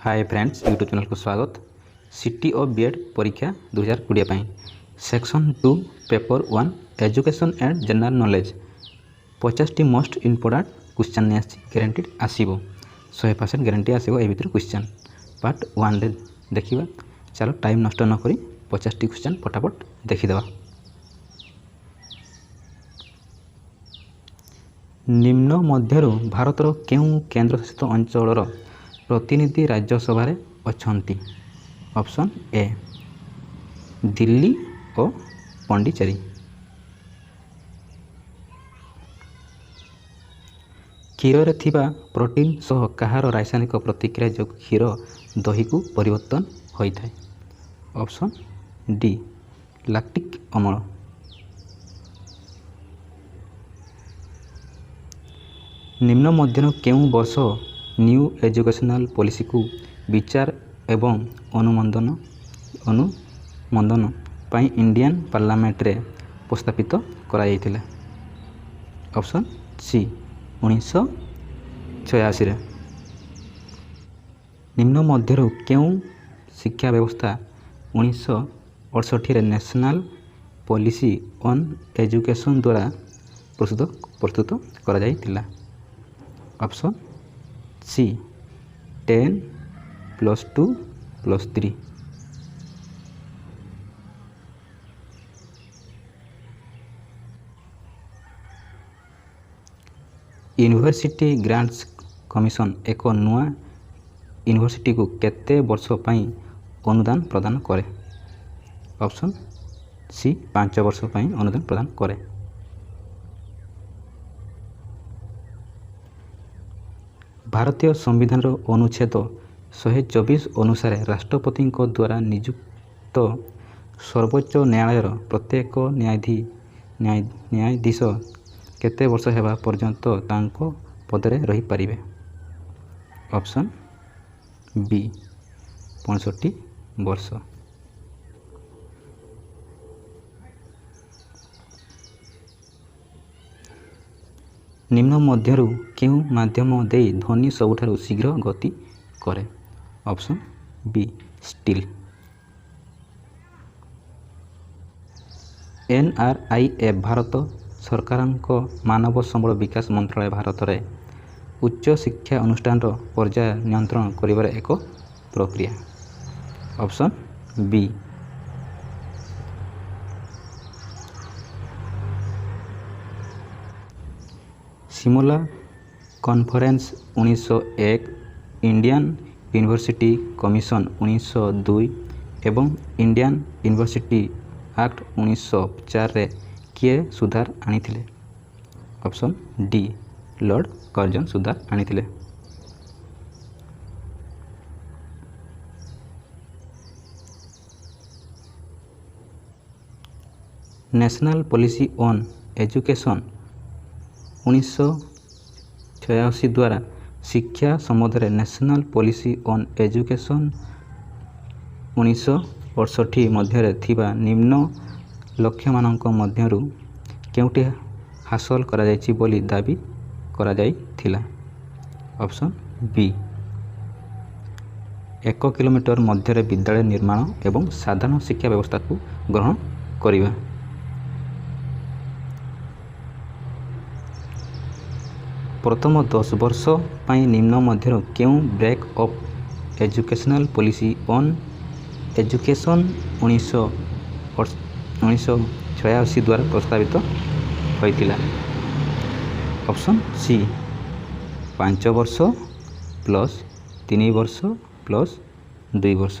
Hi friends, YouTube channel को स्वागत। City of BEd परीक्षा 2020 section 2 paper 1 education and general knowledge 50 most important question नहीं ग्यारंटीड आसो 100% guarantee आसो। ये भितर क्वेश्चन पार्ट 1 रे देखा। चलो टाइम नष्ट न करी 50 क्वेश्चन फटाफट देखीदे। निम्न मध्यरु भारतर केउं केंद्रशासित अंचलर प्रतिनिधि राज्यसभा अछंती? ऑप्शन ए दिल्ली और पांडिचेरी। क्षीर थिबा प्रोटीन सह कहार रासायनिक प्रतिक्रिया जो क्षीर दही को परिवर्तन होता है? ऑप्शन डी लैक्टिक अम्ल। निम्न मध्यरु केउं वर्ष न्यू एजुकेशनल पॉलिसी को विचार एवं अनुमोदन पाई इंडियन पार्लियामेंट रे प्रस्तावित करा जायतिला? ऑप्शन सी 1986 रे। निम्न मध्यरु केउं शिक्षा व्यवस्था 1968 रे नेशनल पॉलिसी ऑन एजुकेशन द्वारा प्रस्तुत करा जायतिला? Option C 10+2+3। University Grants Commission एक नुआ यूनिवर्सिटी को केते वर्ष पाई अनुदान प्रदान करे? ऑप्शन सी 5 वर्ष पाई अनुदान प्रदान करे। भारतीय संविधान अनुच्छेद 124 अनुसार राष्ट्रपति द्वारा नियुक्त सर्वोच्च न्यायालय प्रत्येक न्यायाधीश केते वर्ष हेबा पर्यंत तांको पदरे रही पारिबे? ऑप्शन बी 65 वर्ष। निम्न मध्यरु केउं माध्यम देई ध्वनि सबुठारु शीघ्र गति करे? Option B steel. NRIF Bharat सरकार मानव संबल विकास मंत्रालय भारत रे उच्च शिक्षा अनुष्ठान पर्याय नियंत्रण करिवार एक प्रक्रिया? Option B. Simla Conference 1901, Indian University Commission 1902 एवं इंडियन यूनिवर्सिटी एक्ट 1904 रे किए सुधार आनिथिले? ऑप्शन डी लॉर्ड कर्जन सुधार आनिथिले। नेशनल पॉलिसी ऑन एजुकेशन 1986 द्वारा शिक्षा संबंध नेशनल पॉलिसी ऑन एजुकेशन 1968 मध्य थिबा निम्न लक्ष्य मानक मध्यरु केउटी हासिल करा जायछि बोली दाबी करा जायथिला? ऑप्शन बी 1 किलोमीटर मध्य विद्यालय निर्माण एवं साधारण शिक्षा व्यवस्था को ग्रहण करिबा? प्रथम 10 वर्ष पाई निम्न मध्यरु केउं break up educational policy on education 1986 द्वारा प्रस्तावित होइतिला? ऑप्शन सी 5 वर्ष प्लस 3 वर्ष प्लस 2 वर्ष।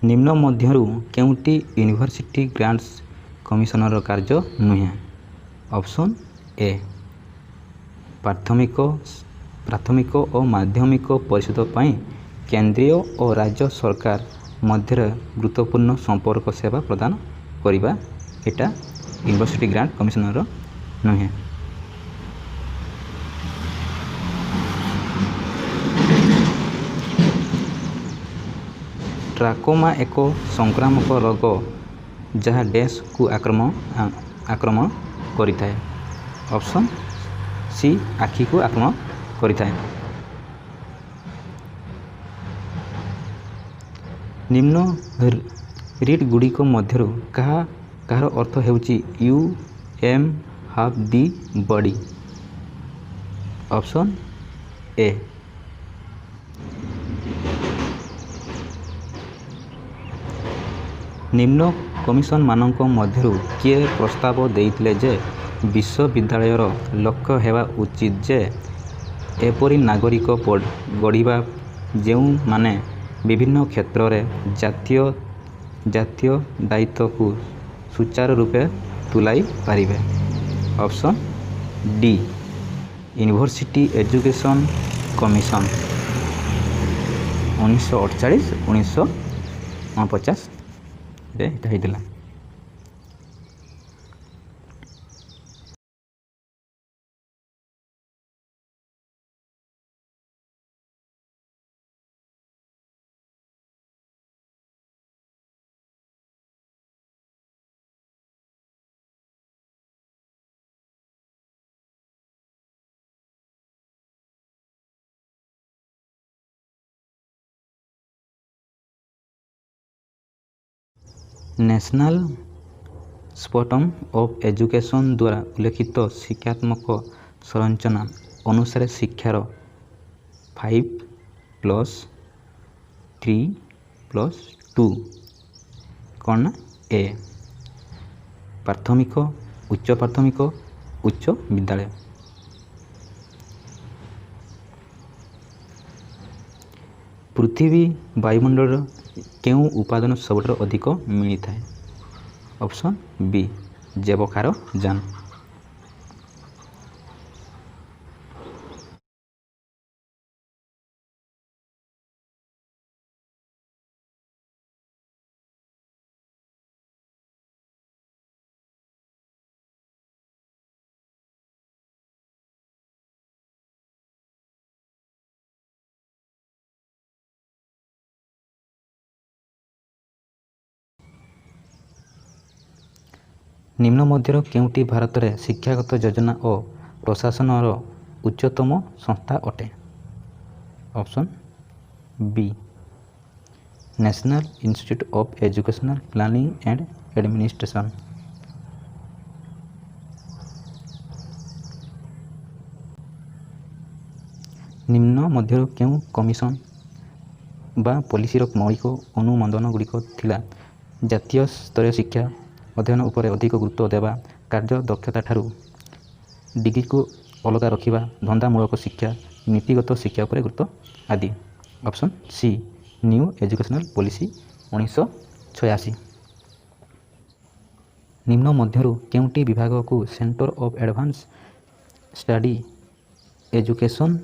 निम्न मध्यरु केउंटी यूनिवर्सिटी ग्रांट्स कमिशनर कार्य नुहे? ऑप्शन ए प्राथमिक और माध्यमिक परिषद पाई केंद्रीय और राज्य सरकार मध्य गुरुत्वपूर्ण संपर्क सेवा प्रदान करिबा एटा यूनिवर्सिटी ग्रांट कमिशनर नुहे। ट्राकोमा एक संक्रामक रोग जहाँ डैशକୁ ଆକ୍ରମଣ କରିଥାଏ। ଅପସନ୍ ସି ଆଖିକୁ ଆକ୍ରମଣ କରିଥାଏ। ନିମ୍ନ ରିଡ୍ ଗୁଡ଼ିକ ମଧ୍ୟରୁ କାହାର ଅର୍ଥ ହେଉଛି you M have the body? Option A. ନିମ୍ନ କମିଶନମାନଙ୍କ ମଧ୍ୟରୁ କିଏ ପ୍ରସ୍ତାବ ଦେଇଥିଲେ ଯେ ବିଶ୍ୱବିଦ୍ୟାଳୟର ଲକ୍ଷ୍ୟ ହେବା ଉଚିତ ଯେ ଏପରି ନାଗରିକ ଗଢ଼ିବା ଯେଉଁମାନେ ବିଭିନ୍ନ କ୍ଷେତ୍ରରେ ଜାତୀୟ ଦାୟିତ୍ୱକୁ ସୁଚାରୁ ରୂପେ ତୁଲାଇ ପାରିବେ? Option D University Education Commission 1948-1949ରେ ଏଇଟା ହେଇଥିଲା। ନ୍ୟାସନାଲ୍ ସ୍ପଟମ୍ ଅଫ୍ ଏଜୁକେସନ୍ ଦ୍ୱାରା ଉଲ୍ଲେଖିତ ଶିକ୍ଷାତ୍ମକ ସଂରଚନା ଅନୁସାରେ ଶିକ୍ଷାର 5+3+2 କ'ଣ ନା? ଏ ପ୍ରାଥମିକ, ଉଚ୍ଚ ପ୍ରାଥମିକ, ଉଚ୍ଚ ବିଦ୍ୟାଳୟ। ପୃଥିବୀ ବାୟୁମଣ୍ଡଳର କେଉଁ ଉପାଦାନ ସବୁଠାରୁ ଅଧିକ ମିଳିଥାଏ? ଅପସନ୍ ବି ଜୈବକ୍ଷାରଜାନ। ନିମ୍ନ ମଧ୍ୟରୁ କେଉଁଟି ଭାରତରେ ଶିକ୍ଷାଗତ ଯୋଜନା ଓ ପ୍ରଶାସନର ଉଚ୍ଚତମ ସଂସ୍ଥା ଅଟେ? Option B national institute of educational planning and administration. ନିମ୍ନ ମଧ୍ୟରୁ କେଉଁ କମିଶନ ବା ପଲିସିର ମୌଳିକ ଅନୁମୋଦନଗୁଡ଼ିକ ଥିଲା? ଜାତୀୟ ସ୍ତରୀୟ ଶିକ୍ଷା ଅଧ୍ୟୟନ ଉପରେ ଅଧିକ ଗୁରୁତ୍ୱ ଦେବା, କାର୍ଯ୍ୟ ଦକ୍ଷତାଠାରୁ ଡିଗ୍ରୀକୁ ଅଲଗା ରଖିବା, ଧନ୍ଦାମୂଳକ ଶିକ୍ଷା, ନୀତିଗତ ଶିକ୍ଷା ଉପରେ ଗୁରୁତ୍ୱ ଆଦି। Option C new educational policy 1986। ନିମ୍ନ ମଧ୍ୟରୁ କେଉଁଟି ବିଭାଗକୁ centre of advance study education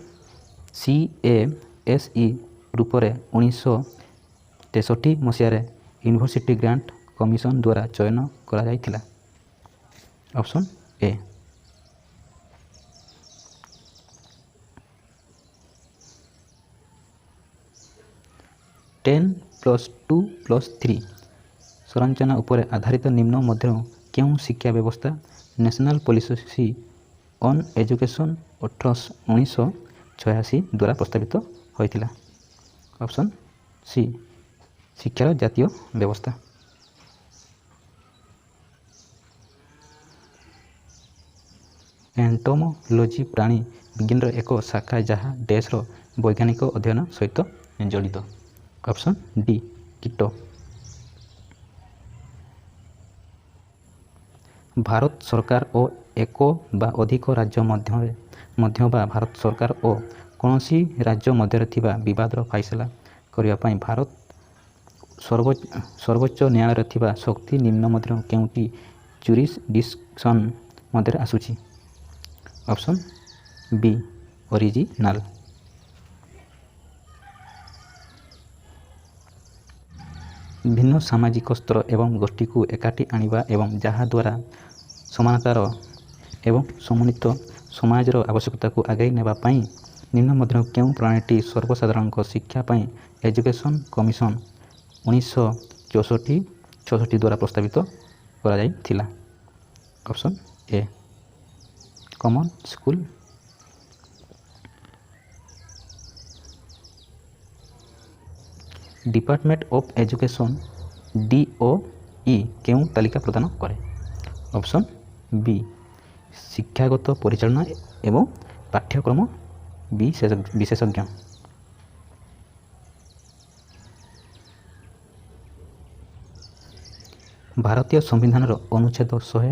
CASE ରୂପରେ 1963 ମସିହାରେ ୟୁନିଭର୍ସିଟି ଗ୍ରାଣ୍ଟ କମିଶନ ଦ୍ୱାରା ଚୟନ କରାଯାଇଥିଲା? Option A. ଟେନ୍ ପ୍ଲସ୍ 2+3 ସଂରଚନା ଉପରେ ଆଧାରିତ ନିମ୍ନ ମଧ୍ୟରୁ କେଉଁ ଶିକ୍ଷା ବ୍ୟବସ୍ଥା ନ୍ୟାସନାଲ୍ ପଲିସି ଅନ୍ ଏଜୁକେସନ୍ 1986 ଦ୍ୱାରା ପ୍ରସ୍ତାବିତ ହୋଇଥିଲା? ଅପସନ୍ ସି ଶିକ୍ଷାର ଜାତୀୟ ବ୍ୟବସ୍ଥା। ଏଣ୍ଟୋମୋଲୋଜି ପ୍ରାଣୀ ବିଜ୍ଞାନର ଏକ ଶାଖା ଯାହା ଡ୍ୟାସ୍ର ବୈଜ୍ଞାନିକ ଅଧ୍ୟୟନ ସହିତ ଜଡ଼ିତ? ଅପସନ୍ ଡି କୀଟ। ଭାରତ ସରକାର ଓ ଏକ ବା ଅଧିକ ରାଜ୍ୟ ମଧ୍ୟ ବା ଭାରତ ସରକାର ଓ କୌଣସି ରାଜ୍ୟ ମଧ୍ୟରେ ଥିବା ବିବାଦର ଫଇସଲା କରିବା ପାଇଁ ଭାରତ ସର୍ବୋଚ୍ଚ ନ୍ୟାୟାଳୟରେ ଥିବା ଶକ୍ତି ନିମ୍ନ ମଧ୍ୟରୁ କେଉଁଟି ଜୁରିସଡିକ୍ସନ୍ ମଧ୍ୟରେ ଆସୁଛି? Option B original. ଭିନ୍ନ ସାମାଜିକ ସ୍ତର ଏବଂ ଗୋଷ୍ଠୀକୁ ଏକାଠି ଆଣିବା ଏବଂ ଯାହା ଦ୍ୱାରା ସମାନତାର ଏବଂ ସମନ୍ୱିତ ସମାଜର ଆବଶ୍ୟକତାକୁ ଆଗେଇ ନେବା ପାଇଁ ନିମ୍ନ ମଧ୍ୟରୁ କେଉଁ ପ୍ରଣାଳୀଟି ସର୍ବସାଧାରଣଙ୍କ ଶିକ୍ଷା ପାଇଁ ଏଜୁକେସନ୍ କମିଶନ 1964 1966 ଦ୍ୱାରା ପ୍ରସ୍ତାବିତ କରାଯାଇଥିଲା? Option a common school. Department of education DOE କେଉଁ ତାଲିକା ପ୍ରଦାନ କରେ? ଅପସନ୍ ବି ଶିକ୍ଷାଗତ ପରିଚାଳନା ଏବଂ ପାଠ୍ୟକ୍ରମ ବିଶେଷଜ୍ଞ। ଭାରତୀୟ ସମ୍ବିଧାନର ଅନୁଚ୍ଛେଦ 100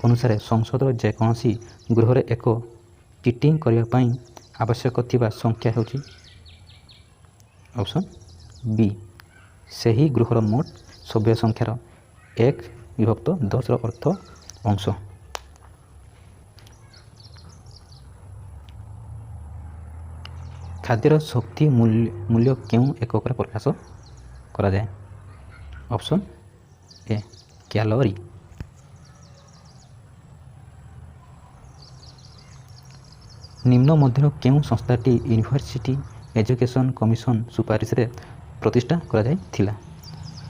ଅନୁସାରେ ସଂସଦର ଯେକୌଣସି ଗୃହରେ ଏକ ଚିଟିଂ କରିବା ପାଇଁ ଆବଶ୍ୟକ ଥିବା ସଂଖ୍ୟା ହେଉଛି? ଅପସନ୍ ବି ସେହି ଗୃହର ମୋଟ ସଭ୍ୟ ସଂଖ୍ୟାର 1/10ର ଅର୍ଥ ଅଂଶ। ଖାଦ୍ୟର ଶକ୍ତି ମୂଲ୍ୟ କେଉଁ ଏକକରେ ପ୍ରକାଶ କରାଯାଏ? Option A calorie. ନିମ୍ନ ମଧ୍ୟରୁ କେଉଁ ସଂସ୍ଥାଟି ୟୁନିଭର୍ସିଟି ଏଜୁକେସନ୍ କମିଶନ ସୁପାରିଶରେ ପ୍ରତିଷ୍ଠା କରାଯାଇଥିଲା?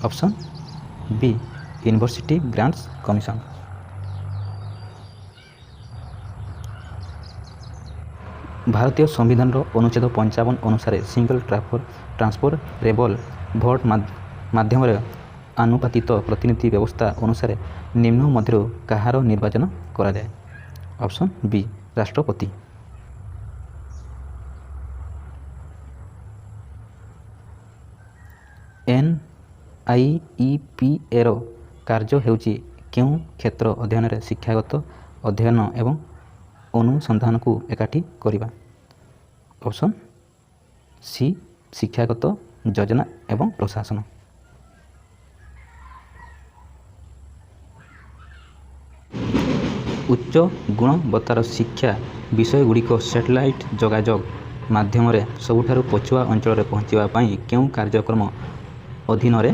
Option be university grants commission. ଭାରତୀୟ ସମ୍ବିଧାନର ଅନୁଚ୍ଛେଦ 55 ଅନୁସାରେ ସିଙ୍ଗଲ ଟ୍ରାନ୍ସଫରେବଲ୍ ଭୋଟ ମାଧ୍ୟମରେ ଆନୁପାତିକ ପ୍ରତିନିଧି ବ୍ୟବସ୍ଥା ଅନୁସାରେ ନିମ୍ନ ମଧ୍ୟରୁ କାହାର ନିର୍ବାଚନ କରାଯାଏ? ଅପସନ୍ ବି ରାଷ୍ଟ୍ରପତି। NIEPAର କାର୍ଯ୍ୟ ହେଉଛି କେଉଁ କ୍ଷେତ୍ର ଅଧ୍ୟୟନରେ ଶିକ୍ଷାଗତ ଅଧ୍ୟୟନ ଏବଂ ଅନୁସନ୍ଧାନକୁ ଏକାଠି କରିବା? ଅପସନ୍ ସି ଶିକ୍ଷାଗତ ଯୋଜନା ଏବଂ ପ୍ରଶାସନ। ଉଚ୍ଚ ଗୁଣବତ୍ତାର ଶିକ୍ଷା ବିଷୟଗୁଡ଼ିକ ସ୍ୟାଟେଲାଇଟ୍ ଯୋଗାଯୋଗ ମାଧ୍ୟମରେ ସବୁଠାରୁ ପଛୁଆ ଅଞ୍ଚଳରେ ପହଞ୍ଚିବା ପାଇଁ କେଉଁ କାର୍ଯ୍ୟକ୍ରମ ଅଧୀନରେ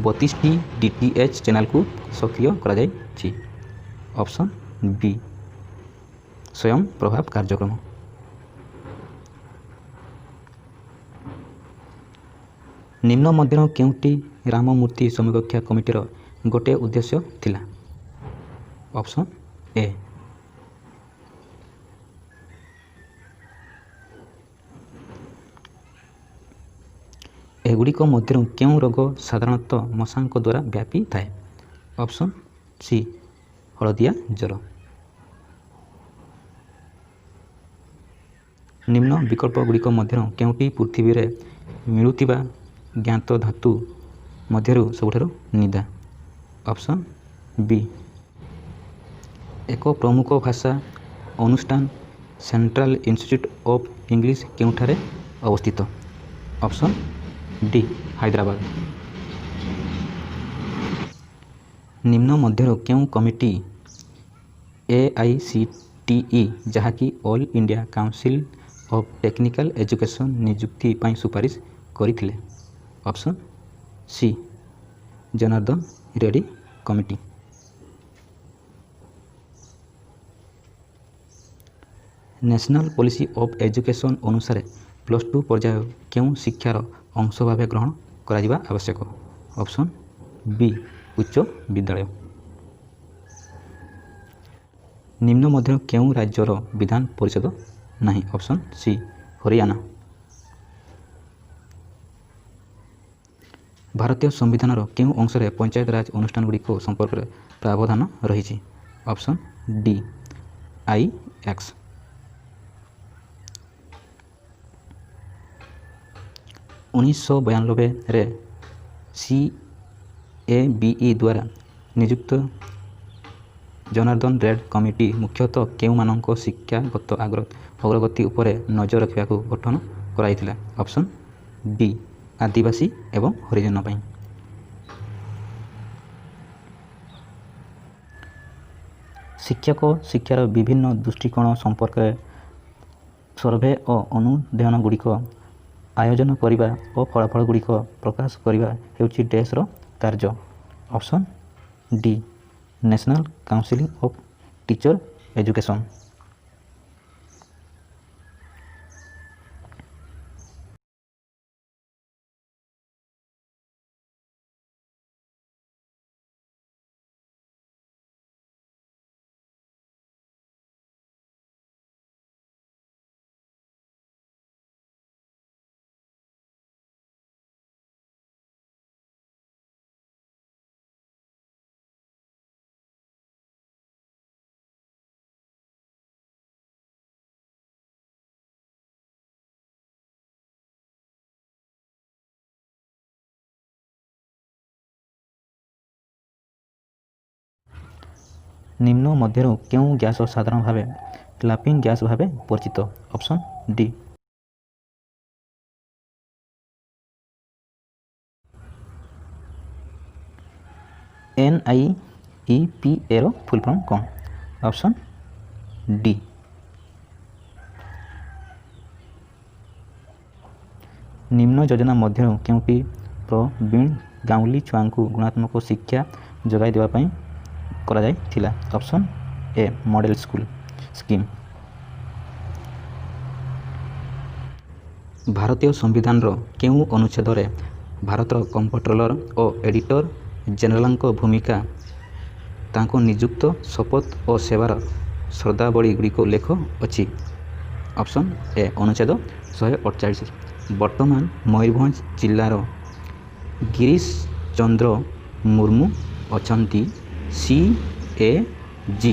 32ଟି DTH ଚ୍ୟାନେଲକୁ ସକ୍ରିୟ କରାଯାଇଛି? ଅପସନ୍ ବି ସ୍ୱୟଂ ପ୍ରଭାବ କାର୍ଯ୍ୟକ୍ରମ। ନିମ୍ନ ମଧ୍ୟରୁ କେଉଁଟି ରାମମୂର୍ତ୍ତି ସମୀକ୍ଷା କମିଟିର ଗୋଟିଏ ଉଦ୍ଦେଶ୍ୟ ଥିଲା? ଅପସନ୍ ଏ ଏଗୁଡ଼ିକ ମଧ୍ୟରୁ କେଉଁ ରୋଗ ସାଧାରଣତଃ ମଶାଙ୍କ ଦ୍ୱାରା ବ୍ୟାପିଥାଏ? ଅପସନ୍ ସି ହଳଦିଆ ଜ୍ୱର। ନିମ୍ନ ବିକଳ୍ପଗୁଡ଼ିକ ମଧ୍ୟରୁ କେଉଁଟି ପୃଥିବୀରେ ମିଳୁଥିବା ଜ୍ଞାତ ଧାତୁ ମଧ୍ୟରୁ ସବୁଠାରୁ ନିଦା? ଅପସନ୍ ବି ଏକ ପ୍ରମୁଖ ଭାଷା ଅନୁଷ୍ଠାନ ସେଣ୍ଟ୍ରାଲ ଇନଷ୍ଟିଚ୍ୟୁଟ୍ ଅଫ୍ ଇଂଲିଶ କେଉଁଠାରେ ଅବସ୍ଥିତ? Option D Hyderabad. ନିମ୍ନ ମଧ୍ୟରୁ କେଉଁ କମିଟି AICTE ଯାହାକି all India council of technical education ନିଯୁକ୍ତି ପାଇଁ ସୁପାରିଶ କରିଥିଲେ? Option C Janardhana Reddy committee. National policy of education ଅନୁସାରେ +2 ପର୍ଯ୍ୟାୟ କେଉଁ ଶିକ୍ଷାର ଅଂଶ ଭାବେ ଗ୍ରହଣ କରାଯିବା ଆବଶ୍ୟକ? ଅପସନ୍ ବି ଉଚ୍ଚ ବିଦ୍ୟାଳୟ। ନିମ୍ନ ମଧ୍ୟରୁ କେଉଁ ରାଜ୍ୟର ବିଧାନ ପରିଷଦ ନାହିଁ? Option C Haryana. ଭାରତୀୟ ସମ୍ବିଧାନର କେଉଁ ଅଂଶରେ ପଞ୍ଚାୟତ ରାଜ ଅନୁଷ୍ଠାନଗୁଡ଼ିକ ସମ୍ପର୍କରେ ପ୍ରାବଧାନ ରହିଛି? Option D IX। ଉଣେଇଶହ 92ରେ CABE ଦ୍ୱାରା ନିଯୁକ୍ତ ଜନାର୍ଦ୍ଦନ ରେଡ୍ଡି କମିଟି ମୁଖ୍ୟତଃ କେଉଁମାନଙ୍କ ଶିକ୍ଷାଗତ ଅଗ୍ରଗତି ଉପରେ ନଜର ରଖିବାକୁ ଗଠନ କରାଯାଇଥିଲା? ଅପସନ୍ ଡି ଆଦିବାସୀ ଏବଂ ହରିଜନ ପାଇଁ। ଶିକ୍ଷକ ଶିକ୍ଷାର ବିଭିନ୍ନ ଦୃଷ୍ଟିକୋଣ ସମ୍ପର୍କରେ ସର୍ଭେ ଓ ଅନୁଧ୍ୟାନଗୁଡ଼ିକ ଆୟୋଜନ କରିବା ଓ ଫଳାଫଳଗୁଡ଼ିକ ପ୍ରକାଶ କରିବା ହେଉଛି ଡେସ୍ର କାର୍ଯ୍ୟ? Option D national council of teacher education. ନିମ୍ନ ମଧ୍ୟରୁ କେଉଁ ଗ୍ୟାସ ସାଧାରଣ ଭାବେ କ୍ଲାମ୍ପିଂ ଗ୍ୟାସ ଭାବେ ପରିଚିତ? Option D. NIEPA ର ଫୁଲ୍ ଫର୍ମ କ'ଣ? Option D. ନିମ୍ନ ଯୋଜନା ମଧ୍ୟରୁ କେଉଁଟି ପ୍ରବୀଣ ଗାଉଁଲି ଛୁଆଙ୍କୁ ଗୁଣାତ୍ମକ ଶିକ୍ଷା ଯୋଗାଇ ଦେବା ପାଇଁ କରାଯାଇଥିଲା? Option A model school scheme. ଭାରତୀୟ ସମ୍ବିଧାନର କେଉଁ ଅନୁଚ୍ଛେଦରେ ଭାରତର କମ୍ପଟ୍ରୋଲର ଓ ଏଡିଟର ଜେନେରାଲଙ୍କ ଭୂମିକା, ତାଙ୍କ ନିଯୁକ୍ତ ଶପଥ ଓ ସେବାର ସର୍ତ୍ତାବଳୀଗୁଡ଼ିକ ଉଲ୍ଲେଖ ଅଛି? ଅପସନ୍ ଏ ଅନୁଚ୍ଛେଦ 148। ବର୍ତ୍ତମାନ ମୟୂରଭଞ୍ଜ ଜିଲ୍ଲାର ଗିରୀଶ ଚନ୍ଦ୍ର ମୁର୍ମୁ ଅଛନ୍ତି CAG